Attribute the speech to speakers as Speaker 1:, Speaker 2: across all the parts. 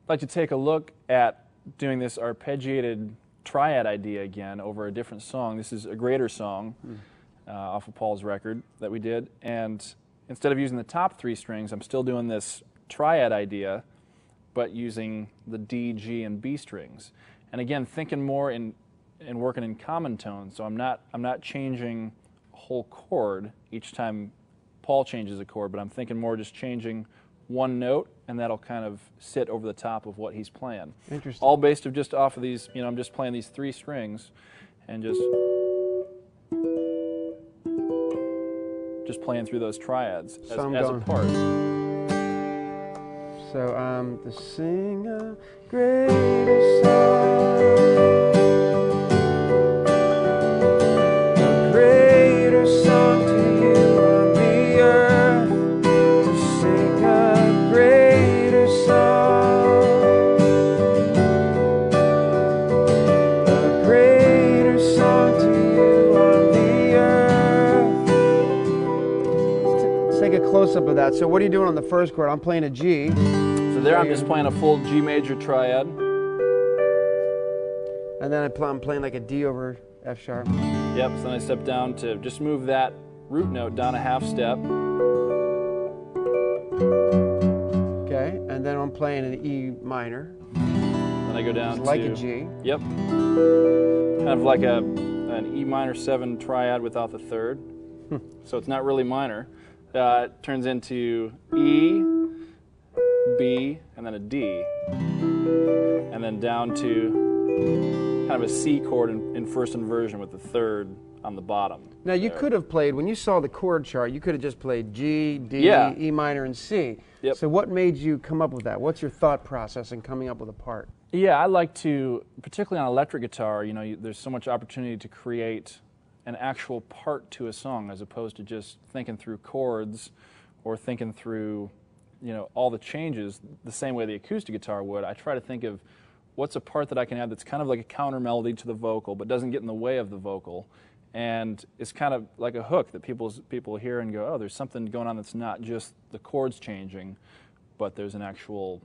Speaker 1: I'd like to take a look at doing this arpeggiated triad idea again over a different song. This is a greater song off of Paul's record that we did, and instead of using the top 3 strings, I'm still doing this triad idea, but using the D, G, and B strings. And again, thinking more in working in common tones, so I'm not changing a whole chord each time Paul changes a chord, but I'm thinking more just changing one note, and that'll kind of sit over the top of what he's playing.
Speaker 2: Interesting.
Speaker 1: All based of just off of these, I'm just playing these 3 strings and just playing through those triads as a part.
Speaker 2: So I'm to sing a greater song, a greater song to you on the earth, to sing a greater song, a greater song to you on the earth. Let's take a close-up of that. So what are you doing on the first chord? I'm playing a G.
Speaker 1: So there I'm just playing a full G major triad.
Speaker 2: And then I'm playing like a D over F sharp.
Speaker 1: Yep, so then I step down to just move that root note down a half step.
Speaker 2: Okay, and then I'm playing an E minor.
Speaker 1: Then I go down
Speaker 2: like
Speaker 1: to...
Speaker 2: a G.
Speaker 1: Yep. Kind of like an E minor 7 triad without the third. So it's not really minor. It turns into E, B, and then a D, and then down to kind of a C chord in first inversion with the third on the bottom.
Speaker 2: Now you could have played, when you saw the chord chart, you could have just played G, D, E minor, and C.
Speaker 1: Yep.
Speaker 2: So what made you come up with that? What's your thought process in coming up with a part?
Speaker 1: Yeah, I like to, particularly on electric guitar, there's so much opportunity to create an actual part to a song as opposed to just thinking through chords or thinking through all the changes the same way the acoustic guitar would. I try to think of what's a part that I can add that's kind of like a counter melody to the vocal but doesn't get in the way of the vocal, and it's kind of like a hook that people hear and go, oh, there's something going on that's not just the chords changing, but there's an actual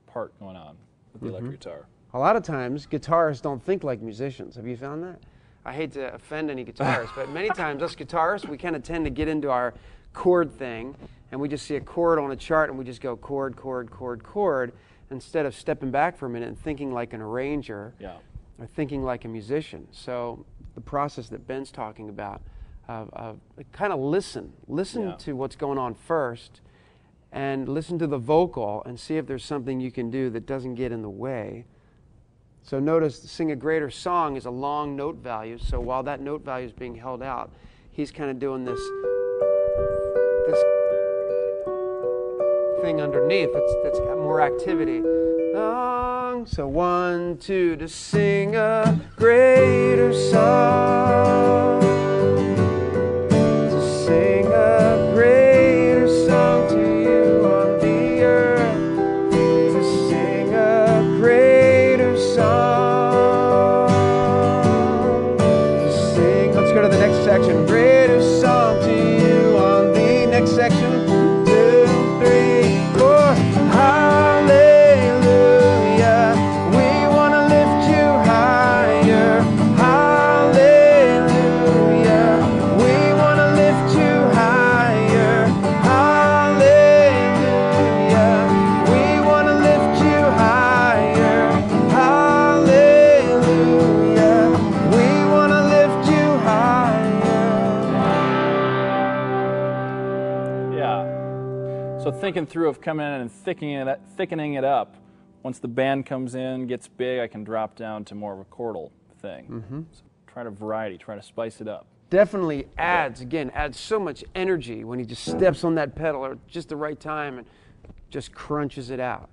Speaker 1: part going on with the electric guitar.
Speaker 2: A lot of times guitarists don't think like musicians. Have you found that? I hate to offend any guitarists, but many times us guitarists, we kind of tend to get into our chord thing, and we just see a chord on a chart and we just go chord, chord, chord, chord, instead of stepping back for a minute and thinking like an arranger or thinking like a musician. So the process that Ben's talking about, kind of listen to what's going on first, and listen to the vocal and see if there's something you can do that doesn't get in the way. So notice sing a greater song is a long note value, so while that note value is being held out, he's kind of doing this thing underneath that's got more activity. Long, so 1, 2, to sing a greater song, to sing a greater song to you on the earth, to sing a greater song, to sing. Let's go to the next section. Greater song to you on the next section. 2, 3, 4. Hallelujah. We want to lift you higher. Hallelujah. We want to lift you higher. Hallelujah. We want to lift you higher. Hallelujah. We want to lift you higher.
Speaker 1: Yeah. So thinking through of coming in and thickening it up. Once the band comes in, gets big, I can drop down to more of a chordal thing. So try to variety, try to spice it up.
Speaker 2: Definitely adds so much energy when he just steps on that pedal at just the right time and just crunches it out.